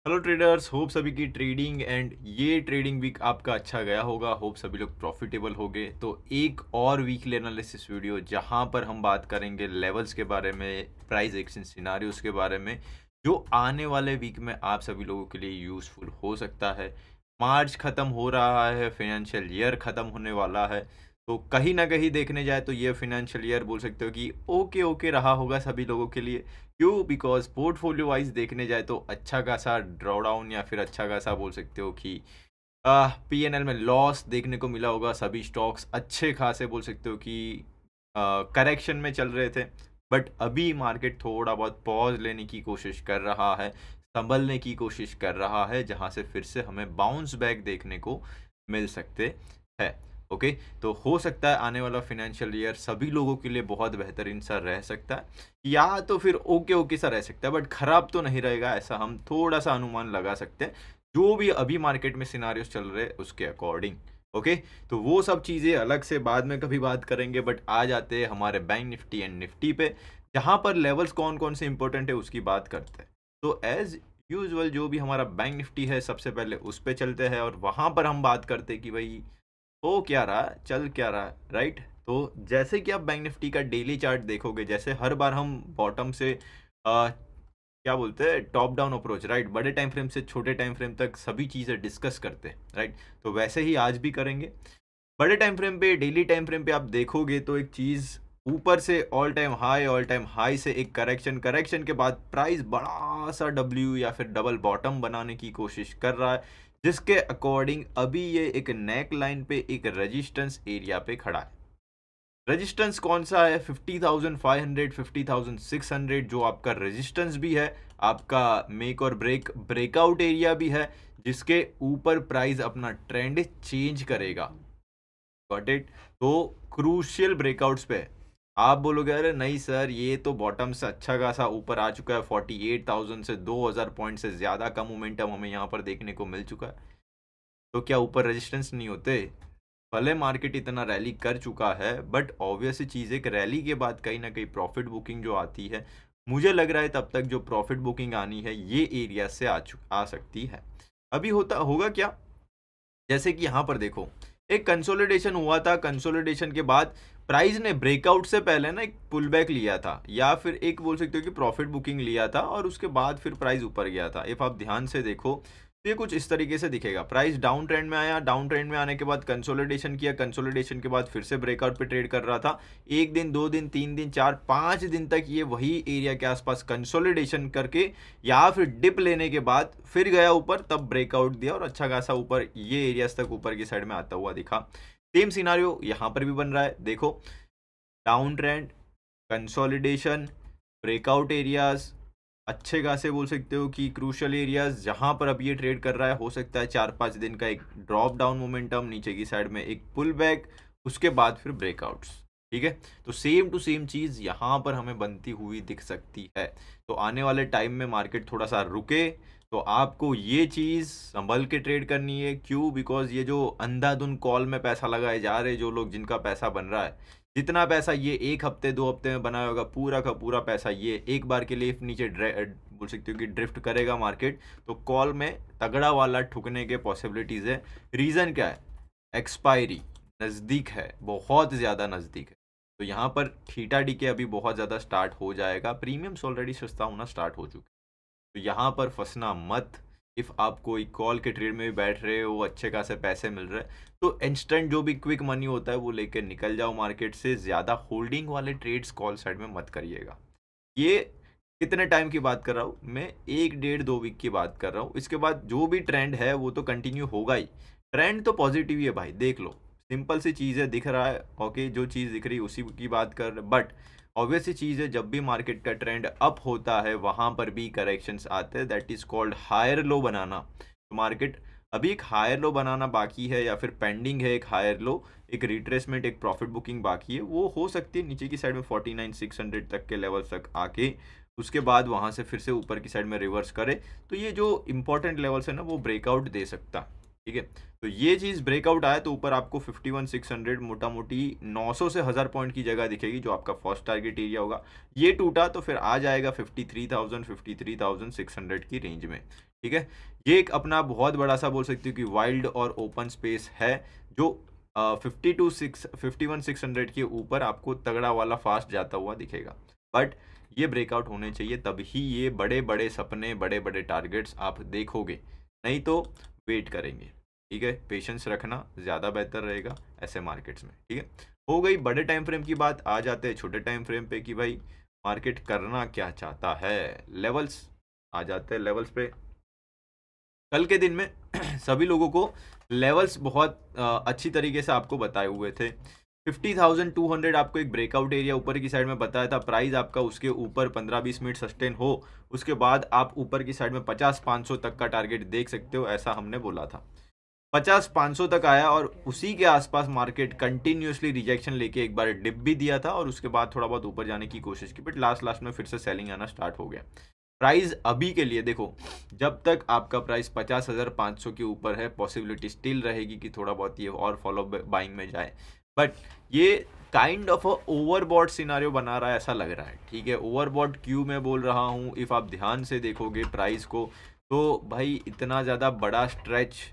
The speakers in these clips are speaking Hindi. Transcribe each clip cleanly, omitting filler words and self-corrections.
हेलो ट्रेडर्स, होप सभी की ट्रेडिंग एंड ये ट्रेडिंग वीक आपका अच्छा गया होगा। होप सभी लोग प्रॉफिटेबल होंगे। तो एक और वीकली एनालिसिस वीडियो जहां पर हम बात करेंगे लेवल्स के बारे में, प्राइस एक्शन सिनारियोस के बारे में, जो आने वाले वीक में आप सभी लोगों के लिए यूज़फुल हो सकता है। मार्च ख़त्म हो रहा है, फाइनेंशियल ईयर ख़त्म होने वाला है। तो कहीं ना कहीं देखने जाए तो ये फाइनेंशियल ईयर बोल सकते हो कि ओके ओके रहा होगा सभी लोगों के लिए। क्यों? बिकॉज पोर्टफोलियो वाइज देखने जाए तो अच्छा खासा ड्रॉडाउन या फिर अच्छा खासा बोल सकते हो कि पीएनएल में लॉस देखने को मिला होगा। सभी स्टॉक्स अच्छे खासे बोल सकते हो कि करेक्शन में चल रहे थे। बट अभी मार्केट थोड़ा बहुत पॉज लेने की कोशिश कर रहा है, संभलने की कोशिश कर रहा है, जहां से फिर से हमें बाउंस बैक देखने को मिल सकते हैं। ओके, तो हो सकता है आने वाला फाइनेंशियल ईयर सभी लोगों के लिए बहुत बेहतरीन सा रह सकता है, या तो फिर ओके ओके सा रह सकता है, बट खराब तो नहीं रहेगा, ऐसा हम थोड़ा सा अनुमान लगा सकते हैं जो भी अभी मार्केट में सिनारियोस चल रहे हैं उसके अकॉर्डिंग। ओके, तो वो सब चीज़ें अलग से बाद में कभी बात करेंगे। बट आ जाते हैं हमारे बैंक निफ्टी एंड निफ्टी पे, जहाँ पर लेवल्स कौन कौन से इंपॉर्टेंट है उसकी बात करते हैं। तो एज यूजुअल जो भी हमारा बैंक निफ्टी है, सबसे पहले उस पर चलते हैं और वहाँ पर हम बात करते हैं कि भाई हो क्या रहा, चल क्या रहा, राइट। तो जैसे कि आप बैंक निफ्टी का डेली चार्ट देखोगे, जैसे हर बार हम बॉटम से क्या बोलते हैं, टॉप डाउन अप्रोच, राइट, बड़े टाइम फ्रेम से छोटे टाइम फ्रेम तक सभी चीज़ें डिस्कस करते हैं, राइट। तो वैसे ही आज भी करेंगे। बड़े टाइम फ्रेम पे, डेली टाइम फ्रेम पे आप देखोगे तो एक चीज़, ऊपर से ऑल टाइम हाई से एक करेक्शन, करेक्शन के बाद प्राइस बड़ा सा डब्ल्यू या फिर डबल बॉटम बनाने की कोशिश कर रहा है, जिसके अकॉर्डिंग अभी ये एक नेक लाइन पे एक रेजिस्टेंस एरिया पे खड़ा है। रेजिस्टेंस कौन सा है? 50,500, 50,600 जो आपका रेजिस्टेंस भी है, आपका मेक और ब्रेकआउट एरिया भी है, जिसके ऊपर प्राइस अपना ट्रेंड चेंज करेगा। Got it. तो क्रूशियल ब्रेकआउट्स पे आप बोलोगे अरे नहीं सर, ये तो बॉटम से अच्छा खासा ऊपर आ चुका है, 48,000 से 2,000 पॉइंट से ज़्यादा का मोमेंटम हमें यहाँ पर देखने को मिल चुका है। तो क्या ऊपर रेजिस्टेंस नहीं होते? भले मार्केट इतना रैली कर चुका है, बट ऑब्वियस चीज़ है कि रैली के बाद कहीं ना कहीं प्रॉफिट बुकिंग जो आती है, मुझे लग रहा है तब तक जो प्रॉफिट बुकिंग आनी है ये एरिया से आ सकती है। अभी होता होगा क्या, जैसे कि यहाँ पर देखो, एक कंसोलिडेशन हुआ था, कंसोलिडेशन के बाद प्राइस ने ब्रेकआउट से पहले ना एक पुल बैक लिया था, या फिर एक बोल सकते हो कि प्रॉफिट बुकिंग लिया था, और उसके बाद फिर प्राइस ऊपर गया था। इफ आप ध्यान से देखो तो ये कुछ इस तरीके से दिखेगा। प्राइस डाउन ट्रेंड में आया, डाउन ट्रेंड में आने के बाद कंसोलिडेशन किया, कंसोलिडेशन के बाद फिर से ब्रेकआउट पे ट्रेड कर रहा था। एक दिन, दो दिन, तीन दिन, चार, 5 दिन तक ये वही एरिया के आसपास कंसोलिडेशन करके या फिर डिप लेने के बाद फिर गया ऊपर, तब ब्रेकआउट दिया और अच्छा खासा ऊपर ये एरियाज तक ऊपर की साइड में आता हुआ दिखा। सेम सिनारियो यहाँ पर भी बन रहा है। देखो, down trend, consolidation, breakout areas, अच्छे खासे बोल सकते हो कि क्रूशल एरियाज, जहां पर अब ये ट्रेड कर रहा है। हो सकता है 4-5 दिन का एक ड्रॉप डाउन मोमेंटम, नीचे की साइड में एक पुल बैक, उसके बाद फिर ब्रेकआउट्स। ठीक है, तो सेम टू सेम चीज़ यहाँ पर हमें बनती हुई दिख सकती है। तो आने वाले टाइम में मार्केट थोड़ा सा रुके तो आपको ये चीज़ संभल के ट्रेड करनी है। क्यों? बिकॉज ये जो अंधाधुन कॉल में पैसा लगाए जा रहे, जो लोग जिनका पैसा बन रहा है, जितना पैसा ये एक हफ्ते 2 हफ्ते में बनाया होगा, पूरा का पूरा पैसा ये एक बार के लिए नीचे बोल सकते हो कि ड्रिफ्ट करेगा मार्केट, तो कॉल में तगड़ा वाला ठुकने के पॉसिबिलिटीज़ है। रीज़न क्या है? एक्सपायरी नज़दीक है, बहुत ज़्यादा नज़दीक है। तो यहाँ पर थीटा डीके अभी बहुत ज़्यादा स्टार्ट हो जाएगा, प्रीमियम्स ऑलरेडी सस्ता होना स्टार्ट हो चुके। तो यहाँ पर फंसना मत। इफ़ आप कोई कॉल के ट्रेड में भी बैठ रहे हो, अच्छे खासे पैसे मिल रहे हैं, तो इंस्टेंट जो भी क्विक मनी होता है वो लेकर निकल जाओ मार्केट से। ज़्यादा होल्डिंग वाले ट्रेड्स कॉल साइड में मत करिएगा। ये कितने टाइम की बात कर रहा हूँ मैं? 1 डेढ़ 2 वीक की बात कर रहा हूँ। इसके बाद जो भी ट्रेंड है वो तो कंटिन्यू होगा ही। ट्रेंड तो पॉजिटिव ही है भाई, देख लो, सिंपल सी चीज़ है, दिख रहा है। ओके, जो चीज़ दिख रही है उसी की बात कर रहे, बट ऑब्वियस चीज़ है, जब भी मार्केट का ट्रेंड अप होता है वहाँ पर भी करेक्शंस आते हैं। That is called higher low बनाना। तो मार्केट अभी एक हायर लो बनाना बाकी है, या फिर पेंडिंग है एक हायर लो, एक रिट्रेसमेंट, एक प्रॉफिट बुकिंग बाकी है। वो हो सकती है नीचे की साइड में 49,600 तक के लेवल तक आके, उसके बाद वहाँ से फिर से ऊपर की साइड में रिवर्स करे। तो ये जो इंपॉर्टेंट लेवल्स है ना, वो ब्रेकआउट दे सकता। ठीक है। तो ये चीज़ ब्रेकआउट आया तो ऊपर आपको 51,600 मोटा मोटी 900 से 1000 पॉइंट की जगह दिखेगी, जो आपका फर्स्ट टारगेट एरिया होगा। ये टूटा तो फिर आ जाएगा 53,000 53,600 की रेंज में। ठीक है, ये एक अपना बहुत बड़ा सा बोल सकती हूँ कि वाइल्ड और ओपन स्पेस है, जो 51,600 के ऊपर आपको तगड़ा वाला फास्ट जाता हुआ दिखेगा। बट ये ब्रेकआउट होने चाहिए, तभी ये बड़े बड़े सपने, बड़े बड़े टारगेट्स आप देखोगे, नहीं तो वेट करेंगे। ठीक है, पेशेंस रखना ज़्यादा बेहतर रहेगा ऐसे मार्केट्स में। ठीक है, हो गई बड़े टाइम फ्रेम की बात। आ जाते हैं छोटे टाइम फ्रेम पे कि भाई मार्केट करना क्या चाहता है। लेवल्स आ जाते हैं लेवल्स पे। कल के दिन में सभी लोगों को लेवल्स बहुत अच्छी तरीके से आपको बताए हुए थे। 50,200 आपको एक ब्रेकआउट एरिया ऊपर की साइड में बताया था, प्राइस आपका उसके ऊपर 15-20 मिनट सस्टेन हो, उसके बाद आप ऊपर की साइड में 50-500 तक का टारगेट देख सकते हो, ऐसा हमने बोला था। 50-500 तक आया और उसी के आसपास मार्केट कंटिन्यूसली रिजेक्शन लेके एक बार डिप भी दिया था और उसके बाद थोड़ा बहुत ऊपर जाने की कोशिश की, बट लास्ट में फिर से सेलिंग आना स्टार्ट हो गया। प्राइस अभी के लिए देखो, जब तक आपका प्राइस 50,500 के ऊपर है, पॉसिबिलिटी स्टिल रहेगी कि थोड़ा बहुत ये और फॉलो बाइंग में जाए, बट ये kind of a overbought scenario बना रहा है ऐसा लग रहा है। ठीक है, ओवरबॉट क्यों मैं बोल रहा हूँ, इफ आप ध्यान से देखोगे प्राइस को तो भाई इतना ज़्यादा बड़ा स्ट्रेच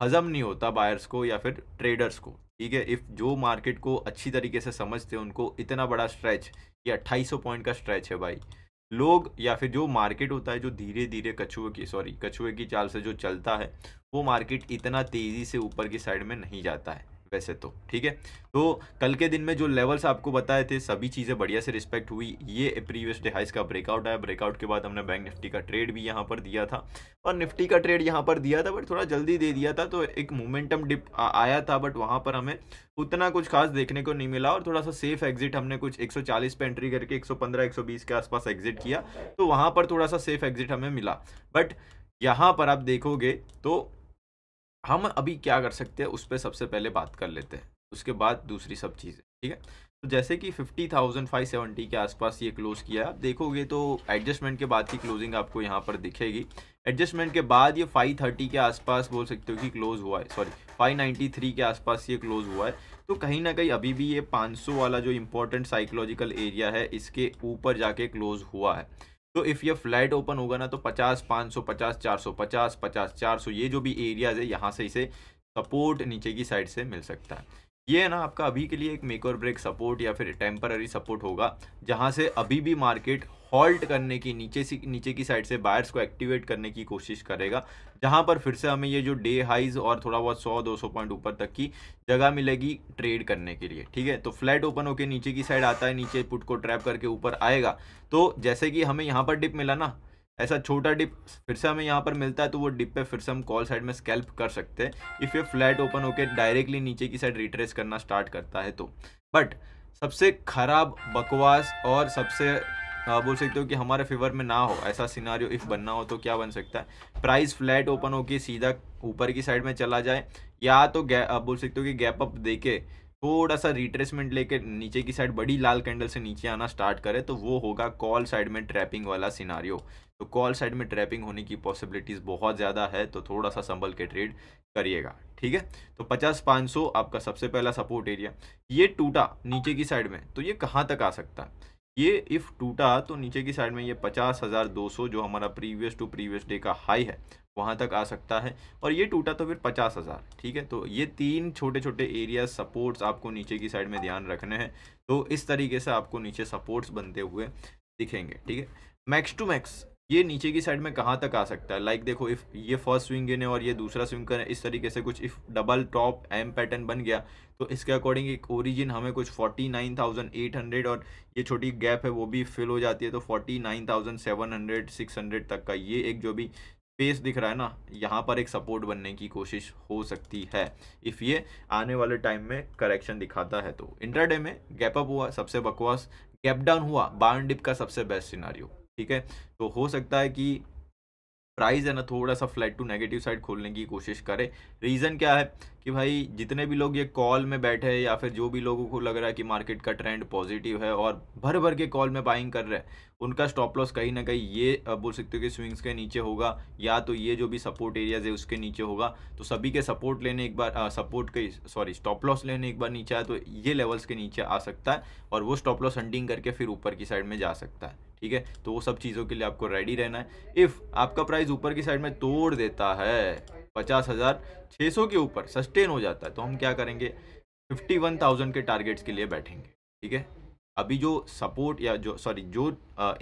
हजम नहीं होता बायर्स को या फिर ट्रेडर्स को। ठीक है, इफ जो मार्केट को अच्छी तरीके से समझते हैं उनको इतना बड़ा स्ट्रेच, ये 2800 पॉइंट का स्ट्रेच है भाई। लोग या फिर जो मार्केट होता है जो धीरे धीरे कछुए की चाल से जो चलता है, वो मार्केट इतना तेज़ी से ऊपर की साइड में नहीं जाता है वैसे तो। ठीक है, तो कल के दिन में जो लेवल्स आपको बताए थे सभी चीज़ें बढ़िया से रिस्पेक्ट हुई। ये प्रीवियस डे हाइस का ब्रेकआउट आया, ब्रेकआउट के बाद हमने बैंक निफ्टी का ट्रेड भी यहाँ पर दिया था, और निफ्टी का ट्रेड यहाँ पर दिया था बट थोड़ा जल्दी दे दिया था, तो एक मोमेंटम डिप आया था, बट वहाँ पर हमें उतना कुछ खास देखने को नहीं मिला और थोड़ा सा सेफ एग्जिट हमने कुछ 140 पे एंट्री करके 115-120 के आसपास एग्जिट किया, तो वहाँ पर थोड़ा सा सेफ एग्जिट हमें मिला। बट यहाँ पर आप देखोगे तो हम अभी क्या कर सकते हैं उस पर सबसे पहले बात कर लेते हैं, उसके बाद दूसरी सब चीज़ें। ठीक है, तो जैसे कि 50,570 के आसपास ये क्लोज किया, आप देखोगे तो एडजस्टमेंट के बाद की क्लोजिंग आपको यहाँ पर दिखेगी। एडजस्टमेंट के बाद ये 530 के आसपास बोल सकते हो कि क्लोज हुआ है, सॉरी 593 के आसपास ये क्लोज हुआ है। तो कहीं ना कहीं अभी भी ये 500 वाला जो इंपॉर्टेंट साइकोलॉजिकल एरिया है इसके ऊपर जाके क्लोज हुआ है। तो इफ़ ये फ्लैट ओपन होगा ना तो 50-500, 50-400, 50-50-400 ये जो भी एरियाज है यहाँ से इसे सपोर्ट नीचे की साइड से मिल सकता है। ये है ना आपका अभी के लिए एक मेक और ब्रेक सपोर्ट या फिर टेम्पररी सपोर्ट होगा, जहाँ से अभी भी मार्केट हॉल्ट करने की नीचे की साइड से बायर्स को एक्टिवेट करने की कोशिश करेगा, जहाँ पर फिर से हमें ये जो डे हाइज और थोड़ा बहुत 100-200 पॉइंट ऊपर तक की जगह मिलेगी ट्रेड करने के लिए। ठीक है, तो फ्लैट ओपन होकर नीचे की साइड आता है, नीचे पुट को ट्रैप करके ऊपर आएगा, तो जैसे कि हमें यहाँ पर डिप मिला ना, ऐसा छोटा डिप फिर से हमें यहाँ पर मिलता है, तो वो डिप पे फिर से हम कॉल साइड में स्कैल्प कर सकते हैं इफ़ ये फ्लैट ओपन होकर डायरेक्टली नीचे की साइड रिट्रेस करना स्टार्ट करता है तो। बट सबसे खराब बकवास और सबसे बोल सकते हो कि हमारे फेवर में ना हो ऐसा सिनारियो इफ़ बनना हो तो क्या बन सकता है, प्राइस फ्लैट ओपन होकर सीधा ऊपर की साइड में चला जाए, या तो बोल सकते हो कि गैप अप देके थोड़ा सा रिट्रेसमेंट लेके नीचे की साइड बड़ी लाल कैंडल से नीचे आना स्टार्ट करे, तो वो होगा कॉल साइड में ट्रैपिंग वाला सिनारियो। तो कॉल साइड में ट्रैपिंग होने की पॉसिबिलिटीज़ बहुत ज़्यादा है, तो थोड़ा सा संभल के ट्रेड करिएगा। ठीक है, तो 50-500 आपका सबसे पहला सपोर्ट एरिया। ये टूटा नीचे की साइड में तो ये कहाँ तक आ सकता है, ये इफ़ टूटा तो नीचे की साइड में ये 50,200 जो हमारा प्रीवियस डे का हाई है वहाँ तक आ सकता है, और ये टूटा तो फिर 50,000। ठीक है, तो ये तीन छोटे छोटे एरिया सपोर्ट्स आपको नीचे की साइड में ध्यान रखने हैं, तो इस तरीके से आपको नीचे सपोर्ट्स बनते हुए दिखेंगे। ठीक है, मैक्स टू मैक्स ये नीचे की साइड में कहाँ तक आ सकता है, लाइक देखो इफ़ ये फर्स्ट स्विंग इन है और ये दूसरा स्विंग करें इस तरीके से कुछ, if double top M pattern बन गया तो इसके अकॉर्डिंग एक ओरिजिन हमें कुछ 49,800 और ये छोटी गैप है वो भी फिल हो जाती है, तो 49,700 600 तक का ये एक जो भी स्पेस दिख रहा है ना, यहाँ पर एक सपोर्ट बनने की कोशिश हो सकती है इफ़ ये आने वाले टाइम में करेक्शन दिखाता है। तो इंट्राडे में गैप अप हुआ सबसे बकवास, गैप डाउन हुआ बार्न डिप का सबसे बेस्ट सिनारियो। ठीक है, तो हो सकता है कि प्राइस है ना थोड़ा सा फ्लैट टू नेगेटिव साइड खोलने की कोशिश करें। रीज़न क्या है कि भाई जितने भी लोग ये कॉल में बैठे हैं या फिर जो भी लोगों को लग रहा है कि मार्केट का ट्रेंड पॉजिटिव है और भर भर के कॉल में बाइंग कर रहे हैं, उनका स्टॉप लॉस कहीं ना कहीं ये बोल सकते हो कि स्विंग्स के नीचे होगा, या तो ये जो भी सपोर्ट एरियाज है उसके नीचे होगा। तो सभी के सपोर्ट लेने एक बार स्टॉप लॉस लेने एक बार नीचे आए तो ये लेवल्स के नीचे आ सकता है और वो स्टॉप लॉस हंटिंग करके फिर ऊपर की साइड में जा सकता है। ठीक है, तो वो सब चीज़ों के लिए आपको रेडी रहना है। इफ़ आपका प्राइस ऊपर की साइड में तोड़ देता है 50,600 के ऊपर सस्टेन हो जाता है, तो हम क्या करेंगे, 51,000 के टारगेट्स के लिए बैठेंगे। ठीक है, अभी जो सपोर्ट या जो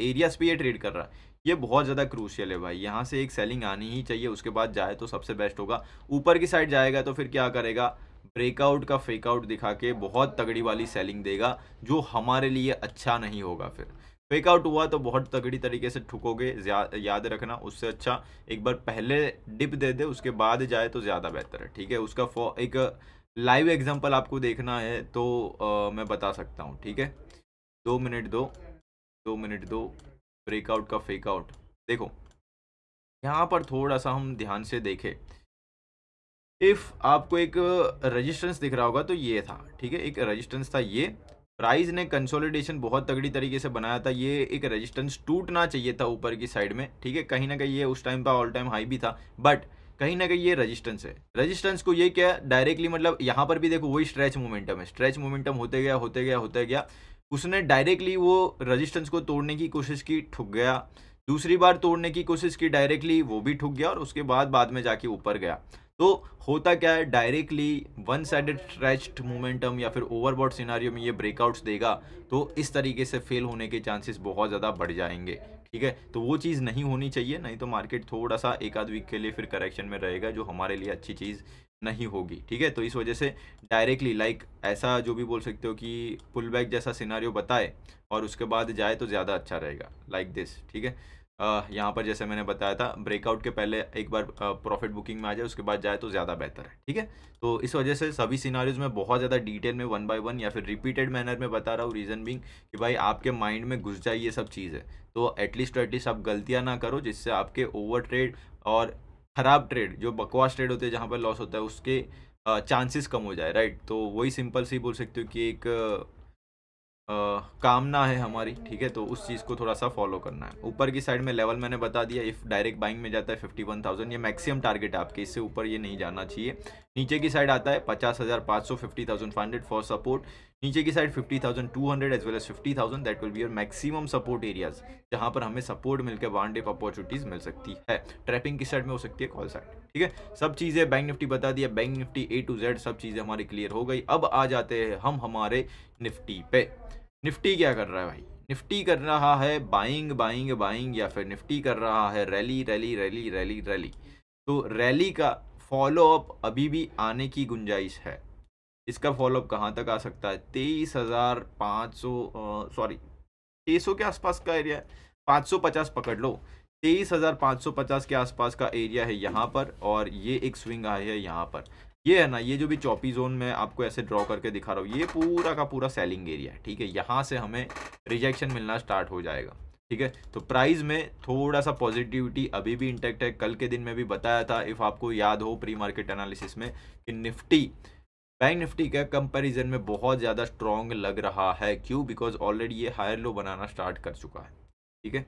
एरियाज पे ये ट्रेड कर रहा है ये बहुत ज़्यादा क्रूशियल है भाई। यहाँ से एक सेलिंग आनी ही चाहिए, उसके बाद जाए तो सबसे बेस्ट होगा। ऊपर की साइड जाएगा तो फिर क्या करेगा, ब्रेकआउट का फेकआउट दिखा के बहुत तगड़ी वाली सेलिंग देगा, जो हमारे लिए अच्छा नहीं होगा। फिर फेकआउट हुआ तो बहुत तगड़ी तरीके से ठुकोगे, याद रखना। उससे अच्छा एक बार पहले डिप दे दे उसके बाद जाए तो ज़्यादा बेहतर है। ठीक है, उसका एक लाइव एग्जांपल आपको देखना है तो मैं बता सकता हूँ। ठीक है, 2 मिनट दो, ब्रेकआउट का फेकआउट देखो। यहाँ पर थोड़ा सा हम ध्यान से देखें, इफ़ आपको एक रेजिस्टेंस दिख रहा होगा तो ये था। ठीक है, एक रेजिस्टेंस था, ये प्राइस ने कंसोलिडेशन बहुत तगड़ी तरीके से बनाया था। ये एक रेजिस्टेंस टूटना चाहिए था ऊपर की साइड में। ठीक है, कहीं ना कहीं ये उस टाइम पर ऑल टाइम हाई भी था, बट कहीं ना कहीं ये रेजिस्टेंस है। रेजिस्टेंस को ये क्या डायरेक्टली, मतलब यहाँ पर भी देखो वही स्ट्रेच मोमेंटम है, स्ट्रेच मोमेंटम होते गया, उसने डायरेक्टली वो रेजिस्टेंस को तोड़ने की कोशिश की, ठुक गया। दूसरी बार तोड़ने की कोशिश की डायरेक्टली, वो भी ठुक गया, और उसके बाद में जाके ऊपर गया। तो होता क्या है, directly one sided stretched momentum या फिर ओवरबॉट सिनारियो में ये ब्रेकआउट्स देगा तो इस तरीके से फेल होने के चांसेस बहुत ज़्यादा बढ़ जाएंगे। ठीक है, तो वो चीज़ नहीं होनी चाहिए, नहीं तो मार्केट थोड़ा सा एक आध वीक के लिए फिर करेक्शन में रहेगा, जो हमारे लिए अच्छी चीज़ नहीं होगी। ठीक है, तो इस वजह से डायरेक्टली ऐसा जो भी बोल सकते हो कि पुल बैक जैसा सिनारियो बताए और उसके बाद जाए तो ज़्यादा अच्छा रहेगा, लाइक दिस। ठीक है, यहाँ पर जैसे मैंने बताया था, ब्रेकआउट के पहले एक बार प्रॉफिट बुकिंग में आ जाए, उसके बाद जाए तो ज़्यादा बेहतर है। ठीक है, तो इस वजह से सभी सिनारियोज में बहुत ज़्यादा डिटेल में 1 बाय 1 या फिर रिपीटेड मैनर में बता रहा हूँ। रीज़न बिंग कि भाई आपके माइंड में घुस जाए ये सब चीज़ है, तो एटलीस्ट आप गलतियाँ ना करो जिससे आपके ओवर ट्रेड और ख़राब ट्रेड, जो बकवास ट्रेड होते हैं जहाँ पर लॉस होता है, उसके चांसेस कम हो जाए। राइट, तो वही सिंपल सी बोल सकते हो कि एक कामना है हमारी। ठीक है, तो उस चीज़ को थोड़ा सा फॉलो करना है। ऊपर की साइड में लेवल मैंने बता दिया, इफ़ डायरेक्ट बाइंग में जाता है 51,000, ये मैक्सिमम टारगेट है आपके, इससे ऊपर ये नहीं जाना चाहिए। नीचे की साइड आता है 50,500, 50,500 फॉर सपोर्ट। नीचे की side 50,200 as well as 50,000, that will be your maximum support areas, जहाँ पर हमें सपोर्ट मिलकर वन डिप अपॉर्चुनिटीज मिल सकती है। ट्रैपिंग की साइड में हो सकती है कॉल साइड। ठीक है, सब चीज़ें बैंक निफ्टी बता दिया, bank Nifty A to Z सब चीज़ें हमारी क्लियर हो गई। अब आ जाते हैं हम हमारे निफ्टी पे। निफ्टी क्या कर रहा है भाई, निफ्टी कर रहा है बाइंग बाइंग बाइंग, या फिर निफ्टी कर रहा है rally rally rally rally rally. तो रैली का फॉलोअप अभी भी आने की गुंजाइश है। इसका फॉलोअप कहाँ तक आ सकता है, 23,500 600 के आसपास का एरिया है, 550 पकड़ लो। 23,550 के आसपास का एरिया है यहाँ पर, और ये एक स्विंग आई है यहाँ पर। ये है ना, ये जो भी चौपी जोन में आपको ऐसे ड्रॉ करके दिखा रहा हूँ, ये पूरा का पूरा सेलिंग एरिया है। ठीक है, यहाँ से हमें रिजेक्शन मिलना स्टार्ट हो जाएगा। ठीक है, तो प्राइस में थोड़ा सा पॉजिटिविटी अभी भी इंटैक्ट है। कल के दिन में भी बताया था, इफ़ आपको याद हो प्री मार्केट एनालिसिस में, कि निफ्टी बैंक निफ्टी का कंपैरिजन में बहुत ज़्यादा स्ट्रॉन्ग लग रहा है। क्यों? बिकॉज ऑलरेडी ये हायर लो बनाना स्टार्ट कर चुका है। ठीक है,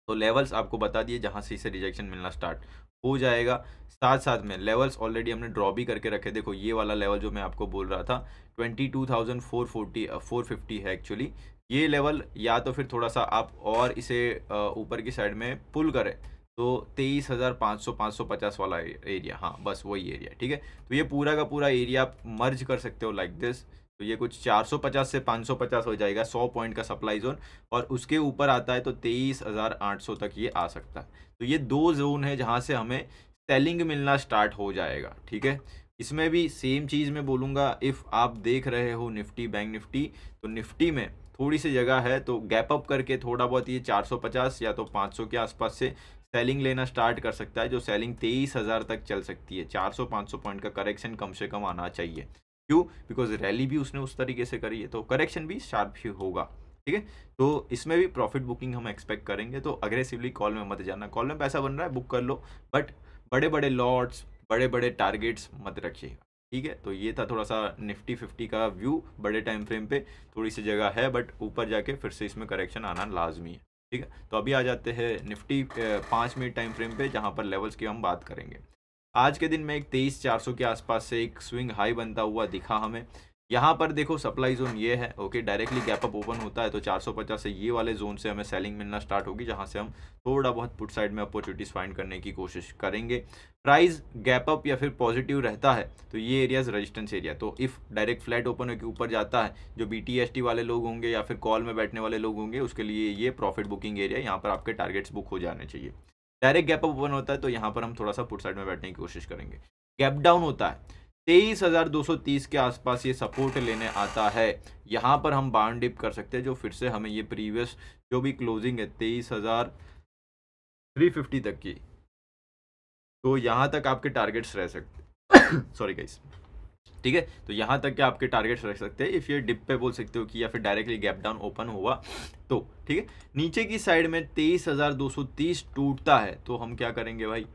तो लेवल्स आपको बता दिए जहाँ से इसे रिजेक्शन मिलना स्टार्ट हो जाएगा। साथ साथ में लेवल्स ऑलरेडी हमने ड्रॉ भी करके रखे। देखो ये वाला लेवल जो मैं आपको बोल रहा था 22,450 है एक्चुअली। ये लेवल या तो फिर थोड़ा सा आप और इसे ऊपर की साइड में पुल करें तो 23,550 वाला एरिया, हाँ बस वही एरिया। ठीक है, तो ये पूरा का पूरा एरिया आप मर्ज कर सकते हो लाइक दिस। तो ये कुछ 450 से 550 हो जाएगा, 100 पॉइंट का सप्लाई जोन, और उसके ऊपर आता है तो 23,800 तक ये आ सकता है। तो ये दो जोन है जहाँ से हमें सेलिंग मिलना स्टार्ट हो जाएगा। ठीक है, इसमें भी सेम चीज़ मैं बोलूँगा, इफ़ आप देख रहे हो निफ्टी बैंक निफ्टी, तो निफ्टी में थोड़ी सी जगह है, तो गैप अप करके थोड़ा बहुत ये 450 या तो 500 के आसपास से सेलिंग लेना स्टार्ट कर सकता है, जो सेलिंग 23,000 तक चल सकती है। 400-500 पॉइंट का करेक्शन कम से कम आना चाहिए। क्यों? बिकॉज रैली भी उसने उस तरीके से करी है, तो करेक्शन भी शार्प ही होगा। ठीक है। तो इसमें भी प्रॉफिट बुकिंग हम एक्सपेक्ट करेंगे, तो अग्रेसिवली कॉल में मत जाना। कॉल में पैसा बन रहा है बुक कर लो, बट बड़े बड़े लॉट्स, बड़े बड़े टारगेट्स मत रखिएगा, ठीक है। तो ये था थोड़ा सा निफ्टी 50 का व्यू। बड़े टाइम फ्रेम पे थोड़ी सी जगह है, बट ऊपर जाके फिर से इसमें करेक्शन आना लाजमी है, ठीक है। तो अभी आ जाते हैं निफ्टी 5 मिनट टाइम फ्रेम पे, जहाँ पर लेवल्स की हम बात करेंगे। आज के दिन में एक 23,400 के आसपास से एक स्विंग हाई बनता हुआ दिखा हमें। यहाँ पर देखो सप्लाई जोन ये है, okay, directly gap up open होता है तो 450 से ये वाले जोन से हमें सेलिंग मिलना स्टार्ट होगी, जहाँ से हम थोड़ा बहुत पुट साइड में अपॉर्चुनिटीज फाइंड करने की कोशिश करेंगे। प्राइस गैप अप या फिर पॉजिटिव रहता है तो ये एरियाज रेजिस्टेंस एरिया। तो इफ डायरेक्ट फ्लैट ओपन होकर ऊपर जाता है, जो BTST वाले लोग होंगे या फिर कॉल में बैठने वाले लोग होंगे, उसके लिए ये प्रॉफिट बुकिंग एरिया, यहाँ पर आपके टारगेट्स बुक हो जाने चाहिए। डायरेक्ट गैप अप ओपन होता है तो यहाँ पर हम थोड़ा सा पुट साइड में बैठने की कोशिश करेंगे। गैप डाउन होता है 23,230 के आसपास, ये सपोर्ट लेने आता है, यहाँ पर हम बार्न डिप कर सकते हैं, जो फिर से हमें ये प्रीवियस जो भी क्लोजिंग है 23,350 तक की, तो यहाँ तक आपके टारगेट्स रह सकते सॉरी गाइस, ठीक है। तो यहाँ तक के आपके टारगेट्स रख सकते हैं। इफ ये डिप पे बोल सकते हो कि या फिर डायरेक्टली गैप डाउन ओपन हुआ तो, ठीक है। नीचे की साइड में 23,230 टूटता है तो हम क्या करेंगे भाई,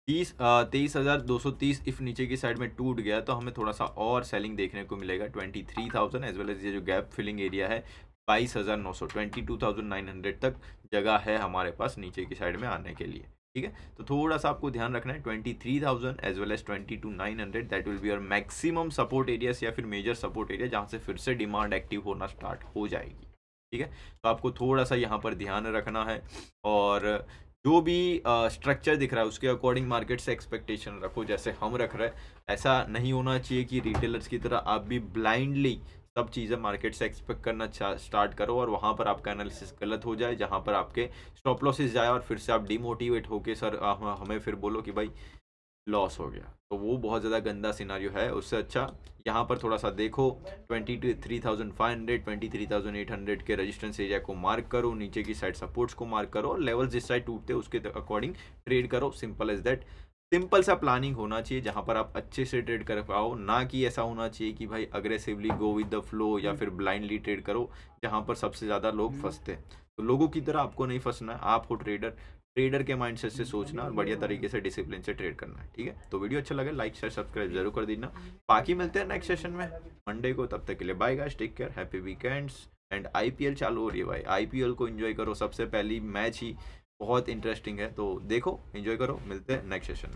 23,230 इफ नीचे की साइड में टूट गया तो हमें थोड़ा सा और सेलिंग देखने को मिलेगा 23,000, एज वेल एज ये जो गैप फिलिंग एरिया है 22,900, 22,900 तक जगह है हमारे पास नीचे की साइड में आने के लिए, ठीक है। तो थोड़ा सा आपको ध्यान रखना है 23,000 as well as 22,900, that will be your maximum support areas या फिर मेजर सपोर्ट एरिया, जहाँ से फिर से डिमांड एक्टिव होना स्टार्ट हो जाएगी, ठीक है। तो आपको थोड़ा सा यहाँ पर ध्यान रखना है, और जो भी स्ट्रक्चर दिख रहा है उसके अकॉर्डिंग मार्केट से एक्सपेक्टेशन रखो, जैसे हम रख रहे हैं। ऐसा नहीं होना चाहिए कि रिटेलर्स की तरह आप भी ब्लाइंडली सब चीज़ें मार्केट से एक्सपेक्ट करना स्टार्ट करो और वहाँ पर आपका एनालिसिस गलत हो जाए, जहाँ पर आपके स्टॉप लॉसेस जाए और फिर से आप डिमोटिवेट होके सर हमें फिर बोलो कि भाई लॉस हो गया, तो वो बहुत ज़्यादा गंदा सिनारियो है। उससे अच्छा यहाँ पर थोड़ा सा देखो 23,500, 23,800 के रेजिस्टेंस एरिया को मार्क करो, नीचे की साइड सपोर्ट्स को मार्क करो, और लेवल जिस साइड टूटते हैं उसके अकॉर्डिंग ट्रेड करो। Simple as that. सिंपल सा प्लानिंग होना चाहिए जहाँ पर आप अच्छे से ट्रेड कर पाओ, ना कि ऐसा होना चाहिए कि भाई aggressively go with the flow या फिर ब्लाइंडली ट्रेड करो, जहाँ पर सबसे ज़्यादा लोग फंसते हैं। तो लोगों की तरह आपको नहीं फंसना है, आप हो ट्रेडर के माइंडसेट से सोचना और बढ़िया तरीके से डिसिप्लिन से ट्रेड करना है, ठीक है। तो वीडियो अच्छा लगे लाइक शेयर सब्सक्राइब जरूर कर देना। बाकी मिलते हैं नेक्स्ट सेशन में मंडे को, तब तक के लिए bye guys, take care, happy weekends. And IPL चालू हो रही है भाई, IPL को एंजॉय करो, सबसे पहली मैच ही बहुत इंटरेस्टिंग है, तो देखो एंजॉय करो। मिलते हैं नेक्स्ट सेशन में।